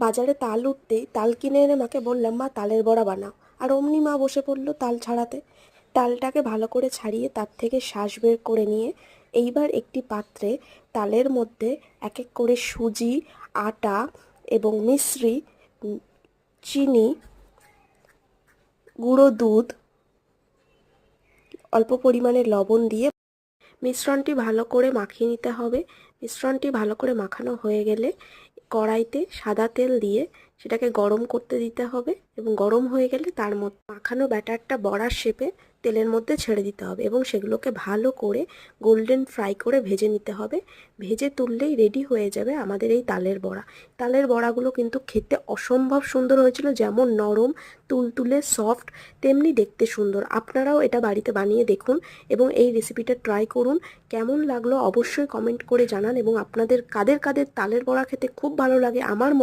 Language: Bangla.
বাজারে তাল উঠতেই তাল কিনে এনে মাকে বললাম, মা তালের বড়া বানাও। আর অমনি মা বসে পড়লো তাল ছাড়াতে। তালটাকে ভালো করে ছাড়িয়ে তার থেকে শাঁস বের করে নিয়ে এইবার একটি পাত্রে তালের মধ্যে এক এক করে সুজি, আটা এবং মিশ্রি, চিনি, গুঁড়ো দুধ, অল্প পরিমাণে লবণ দিয়ে মিশ্রণটি ভালো করে মাখিয়ে নিতে হবে। মিশ্রণটি ভালো করে মাখানো হয়ে গেলে কড়াইতে সাদা তেল দিয়ে সেটাকে গরম করতে দিতে হবে এবং গরম হয়ে গেলে তার মধ্যে মাখানো ব্যাটারটা বড়ার শেপে তেলের মধ্যে ছেড়ে দিতে হবে এবং সেগুলোকে ভালো করে গোল্ডেন ফ্রাই করে ভেজে নিতে হবে। ভেজে তুললেই রেডি হয়ে যাবে আমাদের এই তালের বড়া। তালের বড়াগুলো কিন্তু খেতে অসম্ভব সুন্দর হয়েছিল, যেমন নরম, তুলতুলে, সফট, তেমনি দেখতে সুন্দর। আপনারাও এটা বাড়িতে বানিয়ে দেখুন এবং এই রেসিপিটা ট্রাই করুন। কেমন লাগলো অবশ্যই কমেন্ট করে জানান এবং আপনাদের কাদের কাদের তালের বড়া খেতে খুব ভালো লাগে আমার মতো